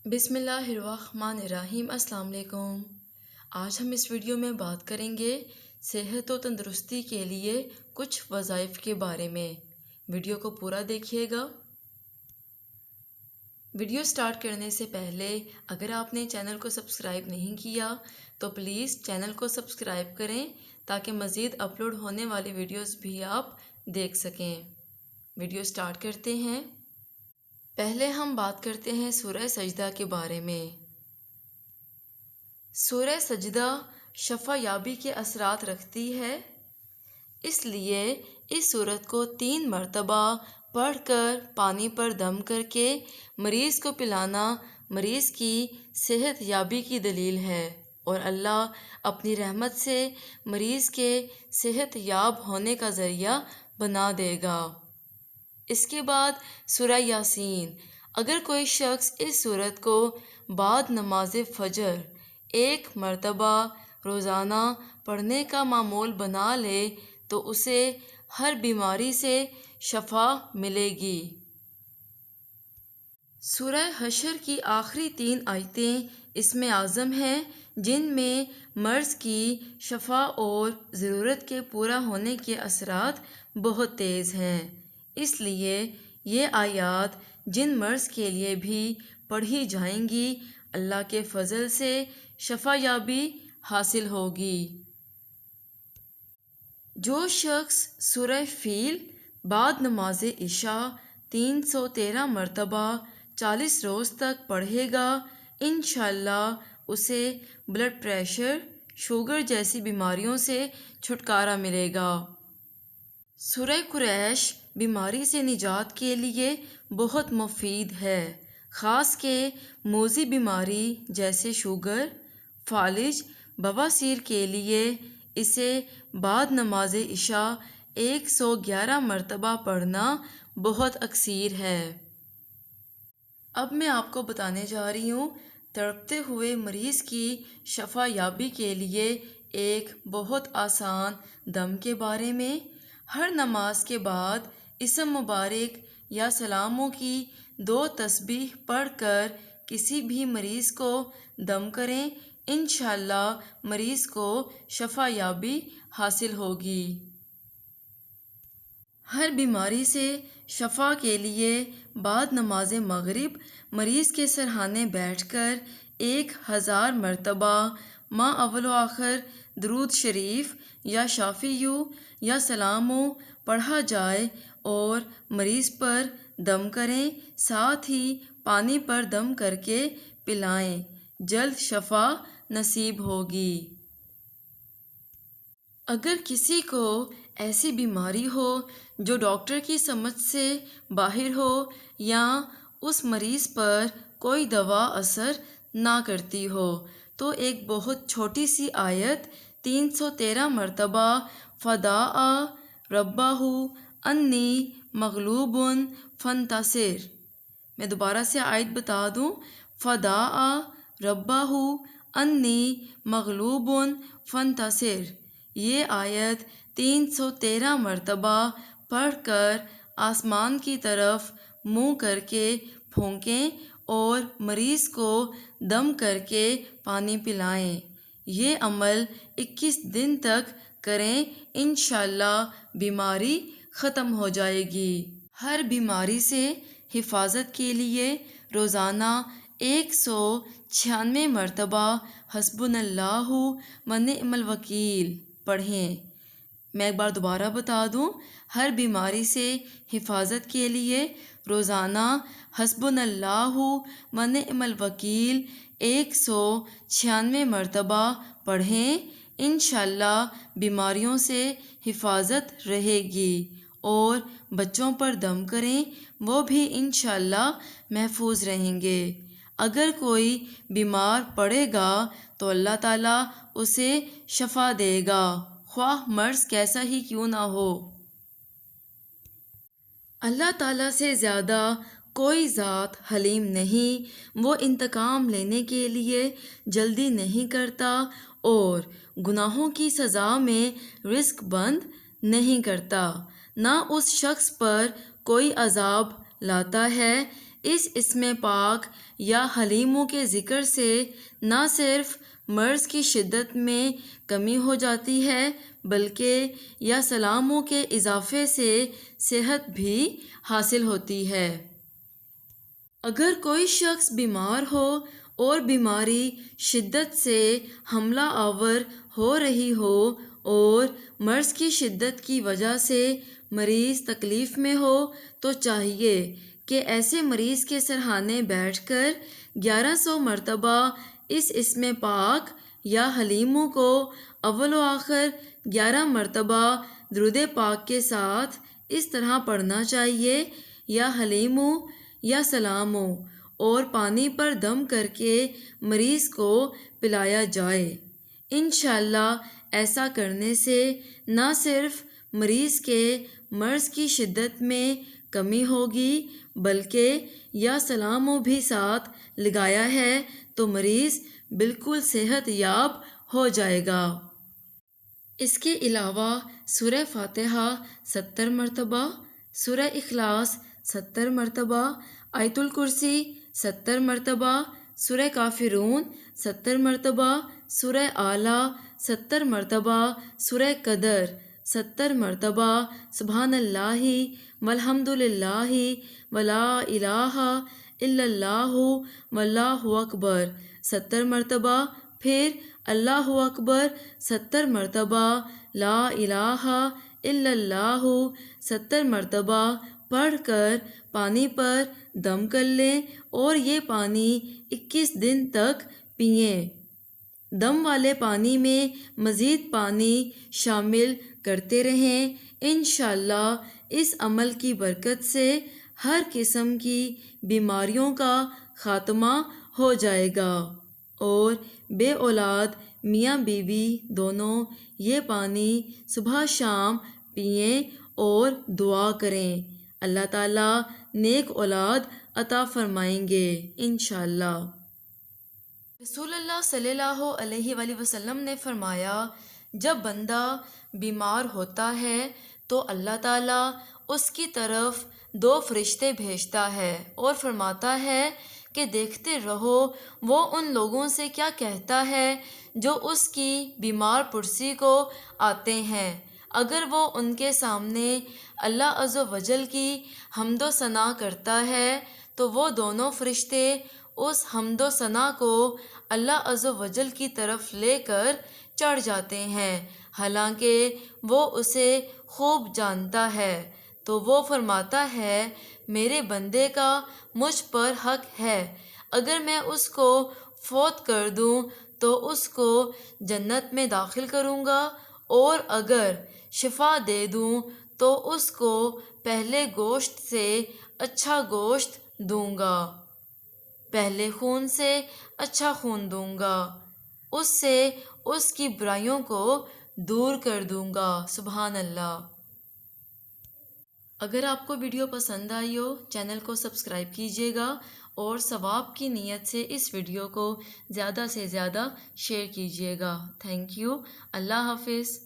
بسم اللہ الرحمن الرحیم۔ السلام علیکم۔ آج ہم اس ویڈیو میں بات کریں گے صحت و تندرستی کے لیے کچھ وظائف کے بارے میں۔ ویڈیو کو پورا دیکھیے گا۔ ویڈیو سٹارٹ کرنے سے پہلے اگر آپ نے چینل کو سبسکرائب نہیں کیا تو پلیز چینل کو سبسکرائب کریں تاکہ مزید اپلوڈ ہونے والی ویڈیوز بھی آپ دیکھ سکیں۔ ویڈیو سٹارٹ کرتے ہیں۔ پہلے ہم بات کرتے ہیں سورہ سجدہ کے بارے میں۔ سورہ سجدہ شفا یابی کے اثرات رکھتی ہے، اس لیے اس سورت کو 3 مرتبہ پڑھ کر پانی پر دم کر کے مریض کو پلانا مریض کی صحت یابی کی دلیل ہے اور اللہ اپنی رحمت سے مریض کے صحت یاب ہونے کا ذریعہ بنا دے گا۔ اس کے بعد سورہ یاسین۔ اگر کوئی شخص اس سورت کو بعد نماز فجر 1 مرتبہ روزانہ پڑھنے کا معمول بنا لے تو اسے ہر بیماری سے شفا ملے گی۔ سورہ حشر کی آخری 3 آیتیں اسم اعظم ہیں جن میں مرض کی شفا اور ضرورت کے پورا ہونے کے اثرات بہت تیز ہیں، اس لیے یہ آیات جن مرض کے لیے بھی پڑھی جائیں گی اللہ کے فضل سے شفا یابی حاصل ہوگی۔ جو شخص سورہ فیل بعد نماز عشاء 313 مرتبہ 40 روز تک پڑھے گا انشاءاللہ اسے بلڈ پریشر، شوگر جیسی بیماریوں سے چھٹکارا ملے گا۔ سورہ قریش بیماری سے نجات کے لیے بہت مفید ہے، خاص کہ موذی بیماری جیسے شوگر، فالج، بواسیر کے لیے اسے بعد نماز عشاء 111 مرتبہ پڑھنا بہت اکثیر ہے۔ اب میں آپ کو بتانے جا رہی ہوں تڑپتے ہوئے مریض کی شفا یابی کے لیے ایک بہت آسان دم کے بارے میں۔ ہر نماز کے بعد اسم مبارک یا سلاموں کی 2 تسبیح پڑھ کر کسی بھی مریض کو دم کریں، انشاءاللہ مریض کو شفا یابی حاصل ہوگی۔ ہر بیماری سے شفا کے لیے بعد نماز مغرب مریض کے سرہانے بیٹھ کر 1000 مرتبہ ما اول و آخر درود شریف یا شافیو یا سلامو پڑھا جائے اور مریض پر دم کریں، ساتھ ہی پانی پر دم کر کے پلائیں، جلد شفا نصیب ہوگی۔ اگر کسی کو ایسی بیماری ہو جو ڈاکٹر کی سمجھ سے باہر ہو یا اس مریض پر کوئی دوا اثر نہ کرتی ہو تو ایک بہت چھوٹی سی آیت 313 مرتبہ فداء ربہ انی مغلوب فانتصر۔ میں دوبارہ سے آیت بتا دوں، فداء ربہ انی مغلوب فانتصر۔ یہ آیت 313 مرتبہ پڑھ کر آسمان کی طرف منہ کر کے پھونکیں اور مریض کو دم کر کے پانی پلائیں۔ یہ عمل 21 دن تک کریں، انشاءاللہ بیماری ختم ہو جائے گی۔ ہر بیماری سے حفاظت کے لیے روزانہ 196 مرتبہ حسبنا اللہ و نعم الوکیل پڑھیں۔ میں ایک بار دوبارہ بتا دوں، ہر بیماری سے حفاظت کے لیے روزانہ حسبنا اللہ و نعم الوکیل 196 مرتبہ پڑھیں، انشاءاللہ بیماریوں سے حفاظت رہے گی۔ اور بچوں پر دم کریں، وہ بھی انشاءاللہ محفوظ رہیں گے۔ اگر کوئی بیمار پڑے گا تو اللہ تعالیٰ اسے شفا دے گا، خواہ مرض کیسا ہی کیوں نہ ہو۔ اللہ تعالیٰ سے زیادہ کوئی ذات حلیم نہیں، وہ انتقام لینے کے لیے جلدی نہیں کرتا اور گناہوں کی سزا میں رزق بند نہیں کرتا، نہ اس شخص پر کوئی عذاب لاتا ہے اس اسم پاک یا حلیموں کے ذکر سے نہ صرف مرض کی شدت میں کمی ہو جاتی ہے بلکہ یا سلاموں کے اضافے سے صحت بھی حاصل ہوتی ہے۔ اگر کوئی شخص بیمار ہو اور بیماری شدت سے حملہ آور ہو رہی ہو اور مرض کی شدت کی وجہ سے مریض تکلیف میں ہو تو چاہیے کہ ایسے مریض کے سرہانے بیٹھ کر 1100 مرتبہ اس اسم پاک یا حلیموں کو اول و آخر 11 مرتبہ درود پاک کے ساتھ اس طرح پڑھنا چاہیے، یا حلیموں یا سلاموں، اور پانی پر دم کر کے مریض کو پلایا جائے۔ انشاءاللہ ایسا کرنے سے نہ صرف مریض کے مرض کی شدت میں کمی ہوگی بلکہ یا سلاموں بھی ساتھ لگایا ہے تو مریض بالکل صحت یاب ہو جائے گا۔ اس کے علاوہ سورہ فاتحہ 70 مرتبہ، سورہ اخلاص 70 مرتبہ، آیت الکرسی 70 مرتبہ، سورہ کافرون 70 مرتبہ، سورہ اعلیٰ 70 مرتبہ، سورہ قدر 70 مرتبہ، سبحان اللہ والحمد للہ ولا الہ الا اللہ واللہ اکبر 70 مرتبہ، پھر اللہ اکبر 70 مرتبہ، لا الہ الا اللہ 70 مرتبہ پڑھ کر پانی پر دم کر لیں اور یہ پانی 21 دن تک پئیں۔ دم والے پانی میں مزید پانی شامل کرتے رہیں۔ انشاءاللہ اس عمل کی برکت سے ہر قسم کی بیماریوں کا خاتمہ ہو جائے گا، اور بے اولاد میاں بیوی دونوں یہ پانی صبح شام پئیں اور دعا کریں، اللہ تعالیٰ نیک اولاد عطا فرمائیں گے انشاءاللہ۔ رسول اللہ صلی اللہ علیہ وآلہ وسلم نے فرمایا، جب بندہ بیمار ہوتا ہے تو اللہ تعالیٰ اس کی طرف 2 فرشتے بھیجتا ہے اور فرماتا ہے کہ دیکھتے رہو وہ ان لوگوں سے کیا کہتا ہے جو اس کی بیمار پرسی کو آتے ہیں۔ اگر وہ ان کے سامنے اللہ عز و جل کی حمد و ثنا کرتا ہے تو وہ دونوں فرشتے اس حمد و ثنا کو اللہ عز و جل کی طرف لے کر چڑھ جاتے ہیں، حالانکہ وہ اسے خوب جانتا ہے۔ تو وہ فرماتا ہے، میرے بندے کا مجھ پر حق ہے، اگر میں اس کو فوت کر دوں تو اس کو جنت میں داخل کروں گا، اور اگر شفا دے دوں تو اس کو پہلے گوشت سے اچھا گوشت دوں گا، پہلے خون سے اچھا خون دوں گا، اس سے اس کی برائیوں کو دور کر دوں گا۔ سبحان اللہ۔ اگر آپ کو ویڈیو پسند آئی ہو چینل کو سبسکرائب کیجیے گا، اور ثواب کی نیت سے اس ویڈیو کو زیادہ سے زیادہ شیئر کیجیے گا۔ Thank you. اللہ حافظ۔